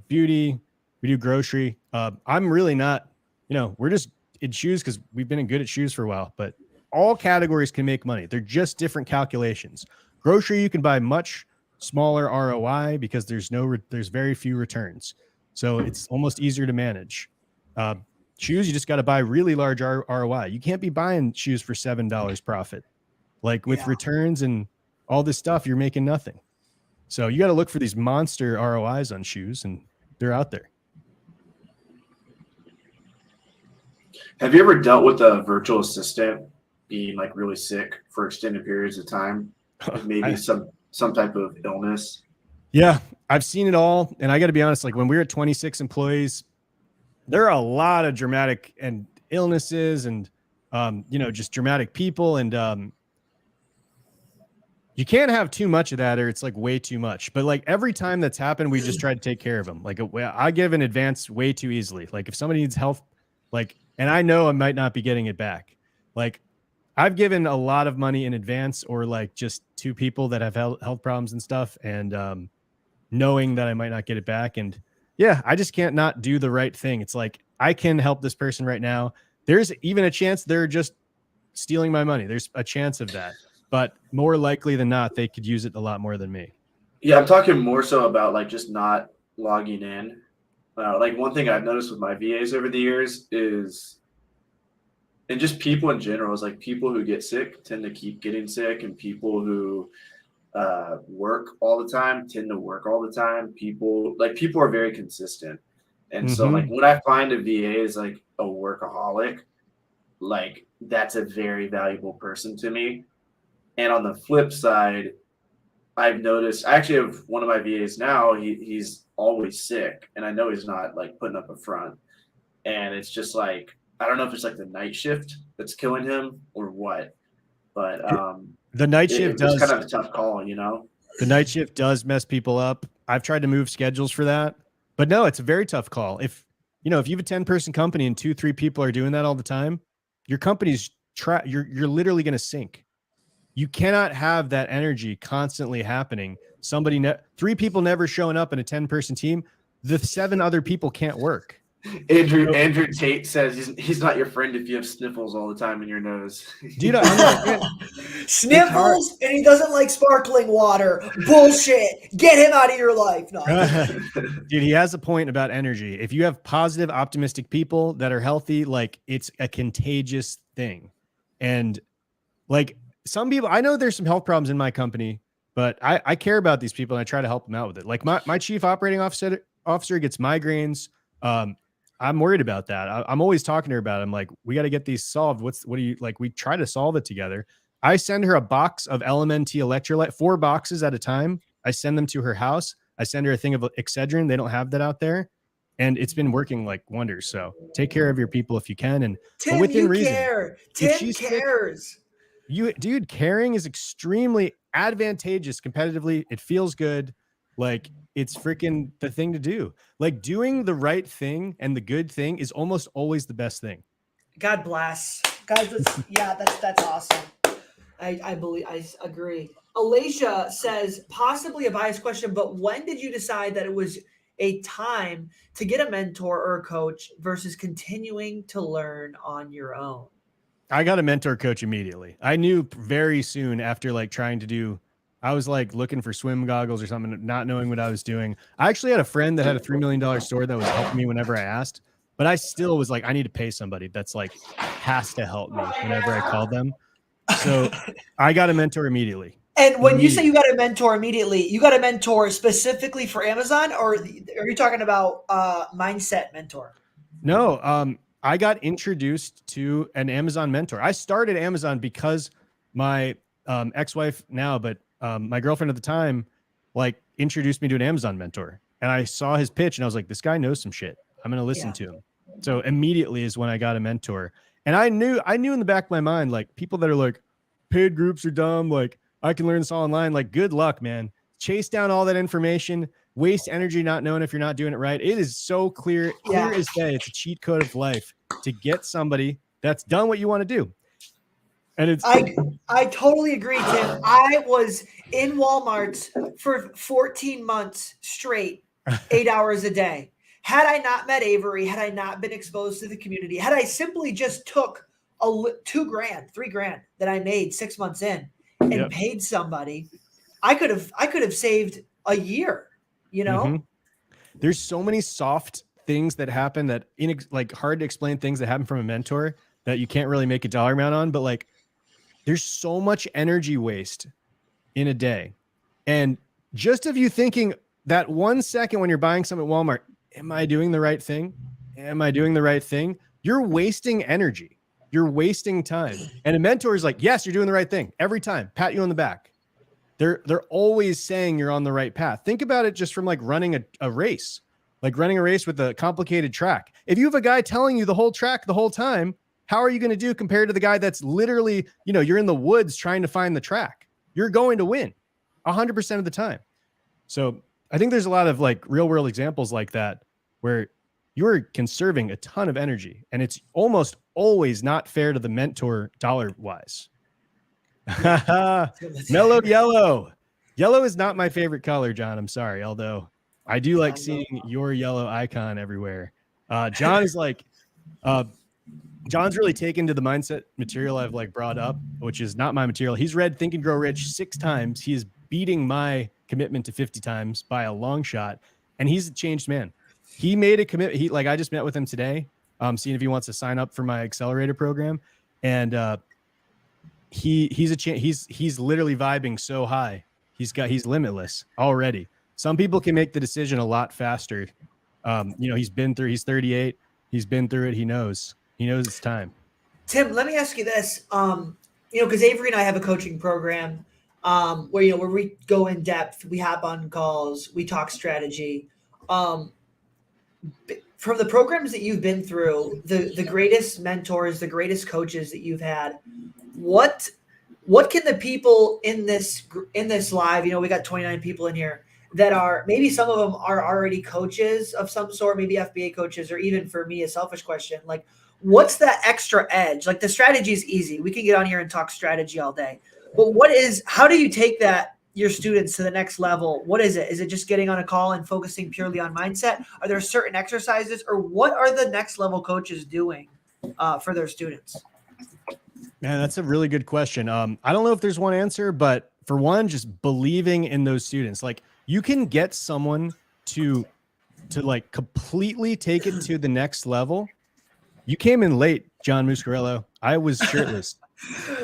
beauty, we do grocery. I'm really not, we're just in shoes because we've been good at shoes for a while, but all categories can make money. They're just different calculations. Grocery, you can buy much smaller ROI because there's very few returns. So it's almost easier to manage. Shoes, you just got to buy really large ROI. You can't be buying shoes for $7 profit. Like with returns and all this stuff, you're making nothing. So you got to look for these monster ROIs on shoes, and they're out there. Have you ever dealt with a virtual assistant being like really sick for extended periods of time? Like maybe some type of illness? Yeah, I've seen it all. And I got to be honest, like when we were at 26 employees, there are a lot of dramatic and illnesses and, just dramatic people. And you can't have too much of that or it's like way too much. But like every time that's happened, we just try to take care of them. Like I give an advance way too easily. Like if somebody needs help, and I know I might not be getting it back. Like I've given a lot of money in advance or like just to people that have health problems and stuff. And knowing that I might not get it back. And yeah, I just can't not do the right thing. It's like, I can help this person right now. There's even a chance they're just stealing my money. There's a chance of that, but more likely than not, they could use it a lot more than me. Yeah. I'm talking more so about like just not logging in. Like one thing I've noticed with my VAs over the years is, and just people in general, is like people who get sick tend to keep getting sick, and people who work all the time tend to work all the time. People are very consistent. And so like when I find a VA is like a workaholic, like that's a very valuable person to me. And on the flip side, I've noticed, I actually have one of my VAs now, he's always sick, and I know he's not like putting up a front. And it's just like, I don't know if it's like the night shift that's killing him or what, but the night shift does kind of a tough call, The night shift does mess people up. I've tried to move schedules for that, but no, it's a very tough call. If you have a 10-person company and 2-3 people are doing that all the time, your company's you're literally going to sink. You cannot have that energy constantly happening. 3 people never showing up in a 10-person team. The 7 other people can't work. Andrew Tate says he's not your friend if you have sniffles all the time in your nose. Dude, sniffles and he doesn't like sparkling water. Bullshit. Get him out of your life. No. Dude, he has a point about energy. If you have positive, optimistic people that are healthy, like it's a contagious thing. And like some people, I know there's some health problems in my company, but I care about these people and I try to help them out with it. Like my chief operating officer gets migraines. I'm worried about that. I'm always talking to her about it. I'm like, we got to get these solved. What do you like? We try to solve it together. I send her a box of LMNT electrolyte, 4 boxes at a time. I send them to her house. I send her a thing of Excedrin. They don't have that out there. And it's been working like wonders. So take care of your people if you can. And Tim, within you reason, care. Tim cares. Dude, caring is extremely advantageous competitively. It feels good. Like it's freaking the thing to do. Like doing the right thing and the good thing is almost always the best thing. God bless. Guys, that's awesome. I believe, I agree. Alicia says, possibly a biased question, but when did you decide that it was a time to get a mentor or a coach versus continuing to learn on your own? I got a mentor coach immediately. I knew very soon after like trying to do, I was like looking for swim goggles or something, not knowing what I was doing. I actually had a friend that had a $3 million store that was helping me whenever I asked, but I still was like, I need to pay somebody that's like has to help me whenever I called them. So I got a mentor immediately. And when you say you got a mentor immediately, you got a mentor specifically for Amazon, or are you talking about mindset mentor? No, I got introduced to an Amazon mentor. I started Amazon because my ex-wife now, but my girlfriend at the time, like introduced me to an Amazon mentor. And I saw his pitch and I was like, this guy knows some shit. I'm going to listen to him. So immediately is when I got a mentor. And I knew in the back of my mind, like people that are like, paid groups are dumb. Like I can learn this all online. Like good luck, man. Chase down all that information, waste energy not knowing if you're not doing it right. It is so clear as day. It's a cheat code of life to get somebody that's done what you want to do. And it's I totally agree, Tim. I was in Walmart for 14 months straight, 8 hours a day. Had I not met Avery, had I not been exposed to the community, had I simply just took $2,000, $3,000 that I made 6 months in and paid somebody, I could have saved a year, you know? Mm-hmm. There's so many soft things that happen that like hard to explain things that happen from a mentor that you can't really make a dollar amount on, but like there's so much energy waste in a day. And just of you thinking that 1 second when you're buying something at Walmart, am I doing the right thing? Am I doing the right thing? You're wasting energy. You're wasting time. And a mentor is like, yes, you're doing the right thing every time. Pat you on the back. They're always saying you're on the right path. Think about it just from like running a race, like running a race with a complicated track. If you have a guy telling you the whole track the whole time, how are you going to do compared to the guy that's literally, you're in the woods trying to find the track? You're going to win 100% of the time. So I think there's a lot of like real world examples like that where you're conserving a ton of energy and it's almost always not fair to the mentor dollar wise. Mellow yellow. Yellow is not my favorite color, John. I'm sorry. Although I do like seeing your yellow icon everywhere. John is like, John's really taken to the mindset material I've like brought up, which is not my material. He's read Think and Grow Rich 6 times. He is beating my commitment to 50 times by a long shot. And he's a changed man. He made a commitment. I just met with him today, seeing if he wants to sign up for my accelerator program. And he's literally vibing so high. He's limitless already. Some people can make the decision a lot faster. He's 38. He's been through it. He knows it's time. Tim, let me ask you this. Because Avery and I have a coaching program where we go in depth, we hop on calls, we talk strategy. From the programs that you've been through, the greatest mentors, the greatest coaches that you've had, what can the people in this live, we got 29 people in here that are, maybe some of them are already coaches of some sort, maybe FBA coaches, or even for me, a selfish question, like, what's that extra edge? Like the strategy is easy. We can get on here and talk strategy all day, but how do you take your students to the next level? What is it? Is it just getting on a call and focusing purely on mindset? Are there certain exercises, or what are the next level coaches doing for their students? Man, that's a really good question. I don't know if there's one answer, but for one, just believing in those students. Like you can get someone to like completely take it to the next level. You came in late, John Muscarello. I was shirtless.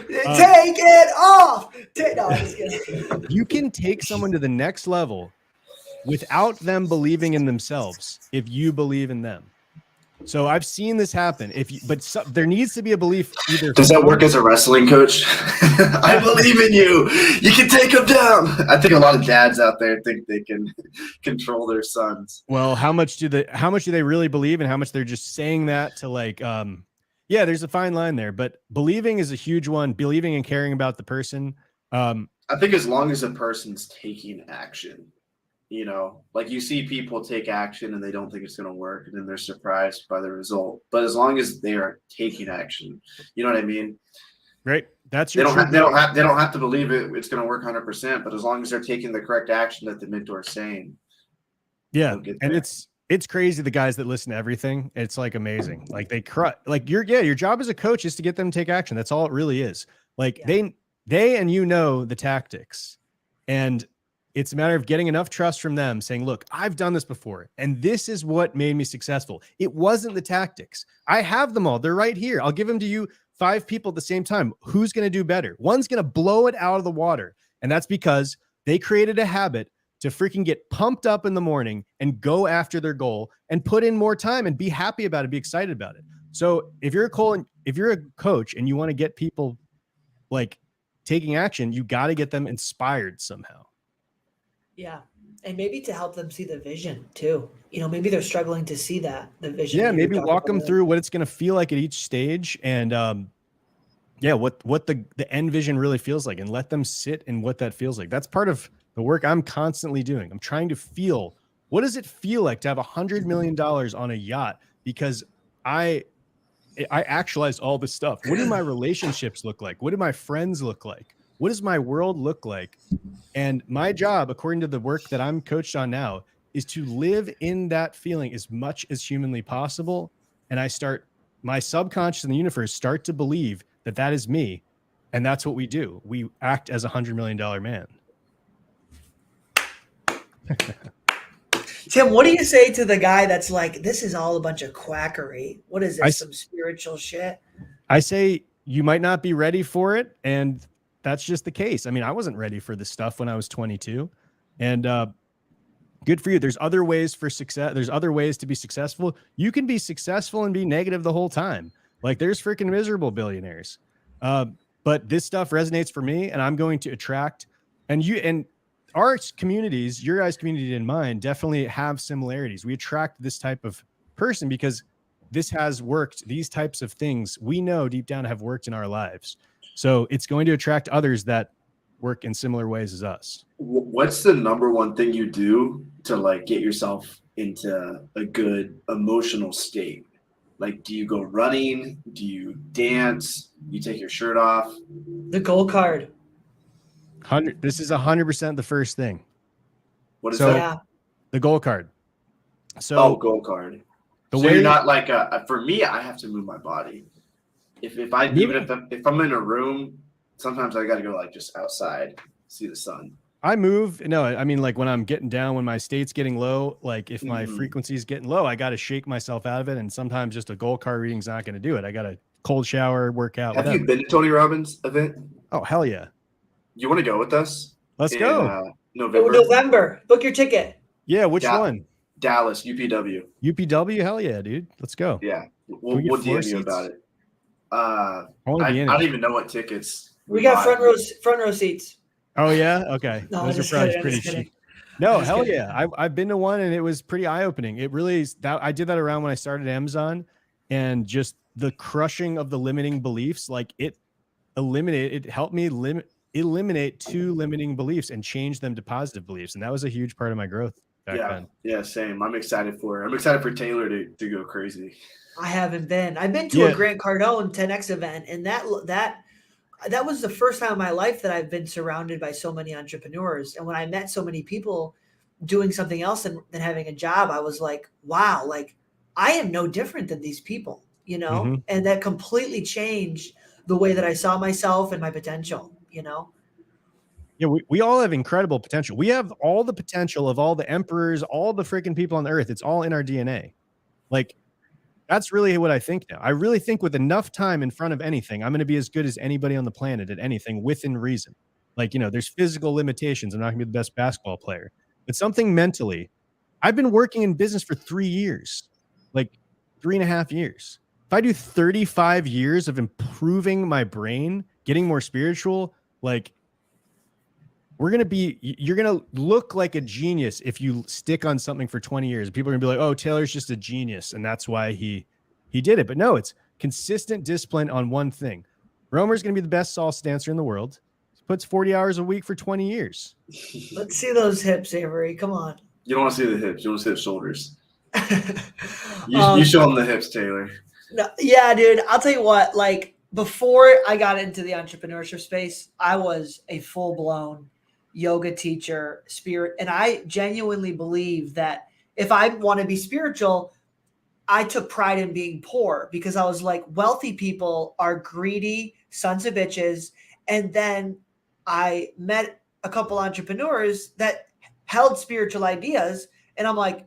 Take it off. No, I'm just kidding. You can take someone to the next level without them believing in themselves if you believe in them. So I've seen this happen. There needs to be a belief. Either does that work as a wrestling coach? I believe in you. You can take them down. I think a lot of dads out there think they can control their sons. Well, how much do they really believe, and how much they're just saying that to like, yeah, there's a fine line there, but believing is a huge one. Believing and caring about the person. I think as long as a person's taking action. You know, like you see people take action and they don't think it's going to work, and then they're surprised by the result. But as long as they are taking action, you know what I mean? Right. That's they your. They don't have to believe it's going to work 100%. But as long as they're taking the correct action that the mentor is saying, yeah. And it's crazy the guys that listen to everything. It's like amazing. Like your job as a coach is to get them to take action. That's all it really is. Like they and you know the tactics, and it's a matter of getting enough trust from them saying, look, I've done this before, and this is what made me successful. It wasn't the tactics. I have them all. They're right here. I'll give them to you 5 people at the same time. Who's going to do better? One's going to blow it out of the water. And that's because they created a habit to freaking get pumped up in the morning and go after their goal and put in more time and be happy about it, be excited about it. So if you're a coach and you want to get people like taking action, you got to get them inspired somehow. Yeah. And maybe to help them see the vision too. You know, maybe they're struggling to see the vision. Yeah. Maybe walk them through what it's going to feel like at each stage. And, what the end vision really feels like, and let them sit in what that feels like. That's part of the work I'm constantly doing. I'm trying to feel, what does it feel like to have $100 million on a yacht? Because I actualized all this stuff. What do my relationships look like? What do my friends look like? What does my world look like? And my job, according to the work that I'm coached on now, is to live in that feeling as much as humanly possible. And my subconscious and the universe start to believe that that is me. And that's what we do. We act as $100 million man. Tim, what do you say to the guy that's like, this is all a bunch of quackery? What is this, some spiritual shit? I say you might not be ready for it, and that's just the case. I mean, I wasn't ready for this stuff when I was 22, and good for you. There's other ways for success. There's other ways to be successful. You can be successful and be negative the whole time. Like there's freaking miserable billionaires. But this stuff resonates for me, and I'm going to attract, and our communities, your guys' community and mine, definitely have similarities. We attract this type of person because this has worked. These types of things we know deep down have worked in our lives. So it's going to attract others that work in similar ways as us. What's the number one thing you do to like get yourself into a good emotional state? Like, do you go running? Do you dance? You take your shirt off? The gold card. This is 100% the first thing. What is that? Yeah. The goal card. So goal card. The so way you're not like for me, I have to move my body. If I'm in a room, sometimes I got to go like just outside, see the sun. I move. No, I mean like when I'm getting down, when my state's getting low, like if my frequency is getting low, I got to shake myself out of it. And sometimes just a goal card reading is not going to do it. I got to cold shower, work out. Have you been to Tony Robbins' event? Oh, hell yeah. You want to go with us? Let's go. November. Book your ticket. Yeah. Which one? Dallas, UPW. UPW? Hell yeah, dude. Let's go. Yeah. We'll DM you about it. I don't even know what tickets. We got front row seats. Oh yeah? Okay. No, those are probably pretty cheap. No, hell yeah. I've been to one and it was pretty eye-opening. It really is. I did that around when I started Amazon, and just the crushing of the limiting beliefs, like it helped me eliminate 2 limiting beliefs and change them to positive beliefs. And that was a huge part of my growth back then. Yeah, same. I'm excited for Taylor to go crazy. I haven't been. I've been to a Grant Cardone 10X event, and that was the first time in my life that I've been surrounded by so many entrepreneurs. And when I met so many people doing something else than having a job, I was like, wow, like I am no different than these people, you know? Mm-hmm. And that completely changed the way that I saw myself and my potential, you know? Yeah, we all have incredible potential. We have all the potential of all the emperors, all the freaking people on the earth. It's all in our DNA. Like, That's really what I think now. I really think with enough time in front of anything, I'm going to be as good as anybody on the planet at anything within reason. Like, there's physical limitations. I'm not going to be the best basketball player, but something mentally. I've been working in business for 3 years, like 3.5 years. If I do 35 years of improving my brain, getting more spiritual, like you're going to look like a genius if you stick on something for 20 years. People are going to be like, oh, Taylor's just a genius. And that's why he did it. But no, it's consistent discipline on one thing. Romer's going to be the best salsa dancer in the world. He puts 40 hours a week for 20 years. Let's see those hips, Avery. Come on. You don't want to see the hips. You want to see the shoulders. You show them the hips, Taylor. No, yeah, dude. I'll tell you what, like before I got into the entrepreneurship space, I was a full-blown yoga teacher, spirit. And I genuinely believe that if I want to be spiritual, I took pride in being poor because I was like, wealthy people are greedy sons of bitches. And then I met a couple entrepreneurs that held spiritual ideas. And I'm like,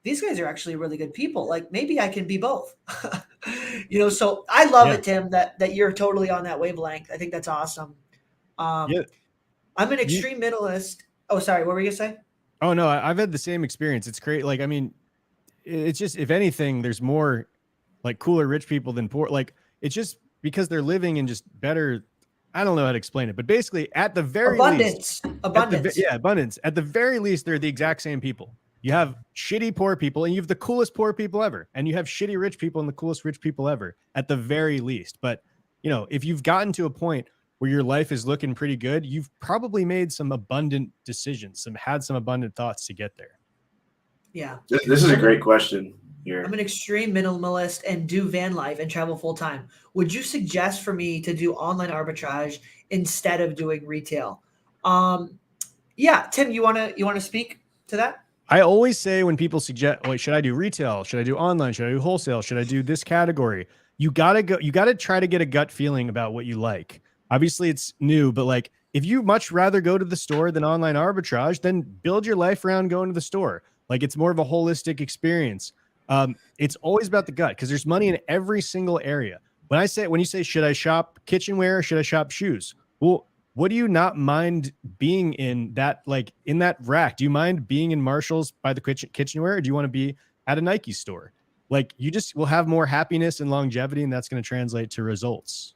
these guys are actually really good people. Like maybe I can be both, so I love it, Tim, that you're totally on that wavelength. I think that's awesome. I'm an extreme minimalist. Oh, sorry. What were you gonna say? Oh no, I've had the same experience. It's great. Like, I mean, it's just, if anything, there's more like cooler rich people than poor. Like it's just because they're living in just better. I don't know how to explain it, but basically at the very least, abundance. At the very least, they're the exact same people. You have shitty poor people and you have the coolest poor people ever. And you have shitty rich people and the coolest rich people ever at the very least. But, if you've gotten to a point where your life is looking pretty good, you've probably made some abundant decisions, had some abundant thoughts to get there. Yeah. This is a great question here. I'm an extreme minimalist and do van life and travel full time. Would you suggest for me to do online arbitrage instead of doing retail? Yeah. Tim, you want to speak to that? I always say when people suggest, wait, should I do retail? Should I do online? Should I do wholesale? Should I do this category? You got to try to get a gut feeling about what you like. Obviously it's new, but like if you much rather go to the store than online arbitrage, then build your life around going to the store. Like it's more of a holistic experience. It's always about the gut because there's money in every single area. When you say, should I shop kitchenware or should I shop shoes? Well, what do you not mind being in that, like in that rack? Do you mind being in Marshall's by the kitchenware, or do you want to be at a Nike store? Like you just will have more happiness and longevity, and that's going to translate to results.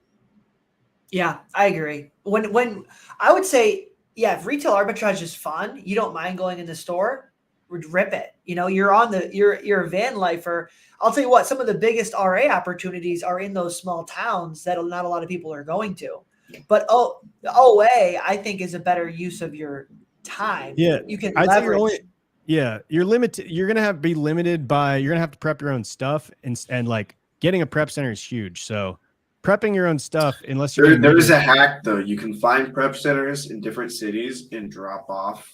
Yeah, I agree. When I would say, yeah, if retail arbitrage is fun, you don't mind going in the store, rip it. You're a van lifer. I'll tell you what, some of the biggest RA opportunities are in those small towns that not a lot of people are going to. But OA, I think, is a better use of your time. Yeah, you can leverage. You're limited. You're gonna be limited by. You're gonna have to prep your own stuff, and like getting a prep center is huge. So prepping your own stuff, unless you're there is a hack though. You can find prep centers in different cities and drop off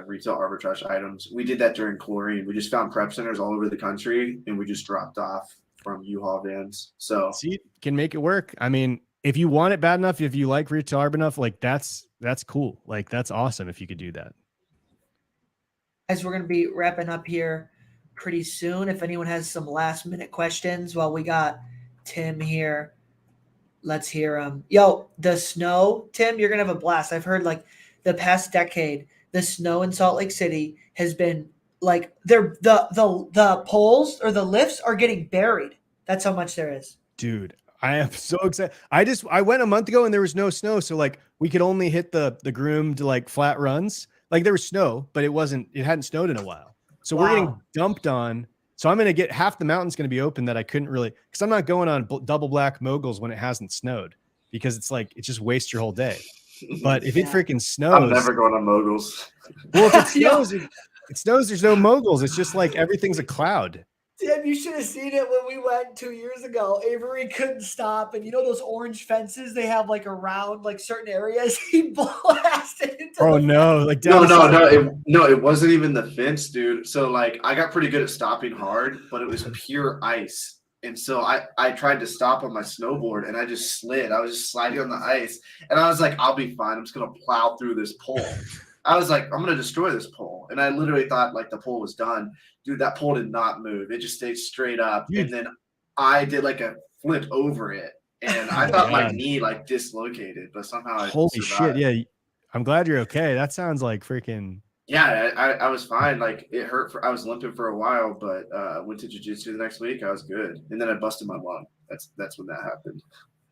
retail arbitrage items. We did that during chlorine. We just found prep centers all over the country, and we just dropped off from U-Haul vans. So see, can make it work. I mean, if you want it bad enough, if you like retail arb enough, like that's cool. Like that's awesome if you could do that. Guys, we're going to be wrapping up here pretty soon. If anyone has some last minute questions while we got Tim here, let's hear them. Yo, the snow, Tim, you're going to have a blast. I've heard like the past decade, the snow in Salt Lake City has been like the poles or the lifts are getting buried. That's how much there is. Dude, I am so excited. I went a month ago and there was no snow. So like we could only hit the groomed like flat runs. Like there was snow, but it hadn't snowed in a while. So we're getting dumped on. So I'm going to get half the mountain's going to be open that I couldn't really, because I'm not going on double black moguls when it hasn't snowed, because it's like, it just wastes your whole day. But if it freaking snows, I'm never going on moguls. Well, if it snows, it snows, there's no moguls. It's just like everything's a cloud. Tim, you should have seen it when we went 2 years ago. Avery couldn't stop. And you know those orange fences they have like around like certain areas? He blasted into No, it wasn't even the fence, dude. So like I got pretty good at stopping hard, but it was pure ice. And so I tried to stop on my snowboard and I just slid. I was just sliding on the ice. And I was like, I'll be fine. I'm just going to plow through this pole. I was like, I'm going to destroy this pole. And I literally thought like the pole was done. Dude, that pole did not move. It just stayed straight up. Dude, and then I did like a flip over it, and I Oh, thought my God. knee like dislocated, but somehow I Holy survived. shit! Yeah, I'm glad you're okay. That sounds like freaking. Yeah, I was fine. Like it hurt I was limping for a while, but went to jiu-jitsu the next week. I was good, and then I busted my lung. That's when that happened.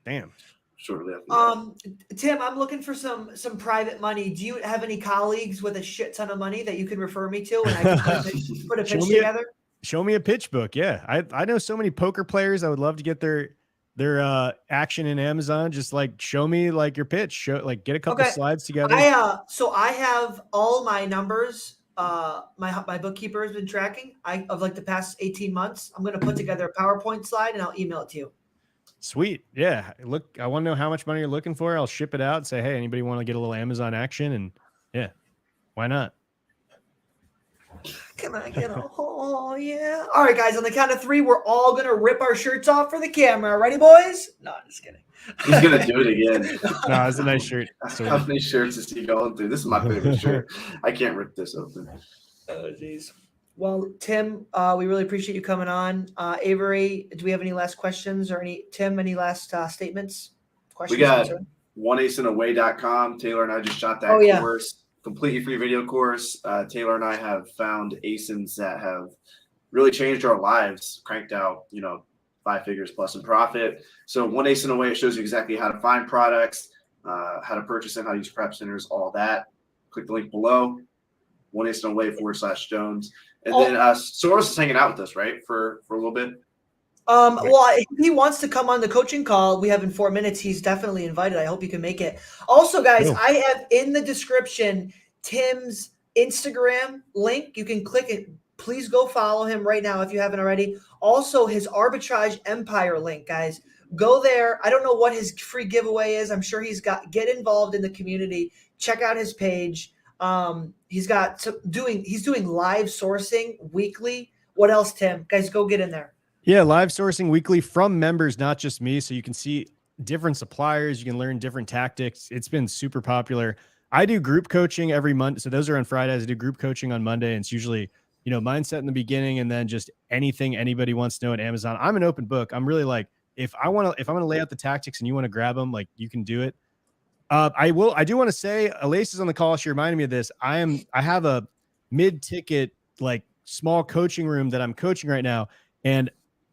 Damn. Shortly after that. Tim, I'm looking for some private money. Do you have any colleagues with a shit ton of money that you can refer me to, and I can put a pitch together? Show me a pitch book. Yeah, I know so many poker players. I would love to get their action in Amazon. Just like show me like your pitch. Show like get a couple slides together. So I have all my numbers. My bookkeeper has been tracking of like the past 18 months. I'm gonna put together a PowerPoint slide and I'll email it to you. Sweet. Yeah. Look, I want to know how much money you're looking for. I'll ship it out and say, hey, anybody want to get a little Amazon action? And yeah, why not? Can I get a oh yeah? All right, guys. On the count of 3, we're all gonna rip our shirts off for the camera. Ready, boys? No, I'm just kidding. He's gonna do it again. No, it's a nice shirt. So how many shirts is he going through? This is my favorite shirt. I can't rip this open. Oh, jeez. Well, Tim, we really appreciate you coming on. Avery, do we have any last questions or any last statements? Questions? We got oneaceandaway.com. Taylor and I just shot that course, completely free video course. Taylor and I have found ASINs that have really changed our lives, cranked out, 5 figures plus in profit. So One Ace and Away, it shows you exactly how to find products, how to purchase them, how to use prep centers, all that. Click the link below, oneaceandaway/Jones. And then SOROS is hanging out with us, right, for a little bit. Well, if he wants to come on the coaching call we have in 4 minutes, he's definitely invited. I hope you can make it. Also, guys, I have in the description Tim's Instagram link. You can click it. Please go follow him right now if you haven't already. Also, his Arbitrage Empire link, guys. Go there. I don't know what his free giveaway is. I'm sure get involved in the community. Check out his page. He's doing live sourcing weekly. What else, Tim? Guys, go get in there. Yeah, live sourcing weekly from members, not just me. So you can see different suppliers. You can learn different tactics. It's been super popular. I do group coaching every month. So those are on Fridays. I do group coaching on Monday. And it's usually, mindset in the beginning and then just anything anybody wants to know at Amazon. I'm an open book. I'm really like, if I'm going to lay out the tactics and you want to grab them, like you can do it. I do want to say, Elise is on the call. She reminded me of this. I have a mid-ticket, like small coaching room that I'm coaching right now. And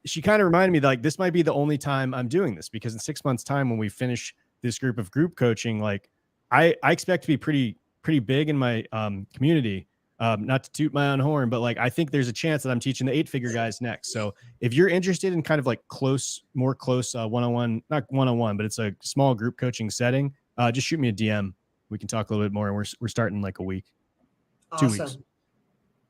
she kind of reminded me that like, this might be the only time I'm doing this, because in 6 months time, when we finish this group coaching, like I expect to be pretty big in my community. Not to toot my own horn, but like, I think there's a chance that I'm teaching the 8-figure guys next. So if you're interested in kind of like more close one-on-one, not one-on-one, but it's a small group coaching setting, just shoot me a DM. We can talk a little bit more. And we're starting in like a week, awesome. 2 weeks.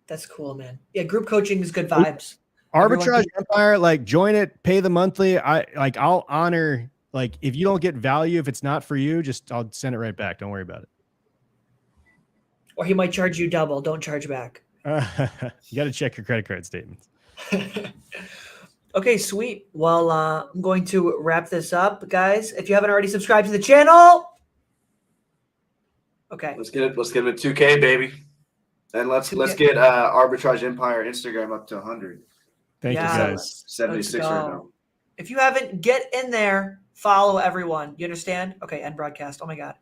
That's cool, man. Yeah. Group coaching is good vibes. Arbitrage Empire, like join it, pay the monthly. I'll honor, like, if you don't get value, if it's not for you, I'll send it right back. Don't worry about it. Or he might charge you double. Don't charge back. You got to check your credit card statements. Okay, sweet. Well, I'm going to wrap this up, guys. If you haven't already subscribed to the channel, okay. Let's get it to 2K, baby. And let's get Arbitrage Empire Instagram up to 100. Thank you, guys. 76 right now. If you haven't, get in there, follow everyone. You understand? Okay, end broadcast. Oh my God.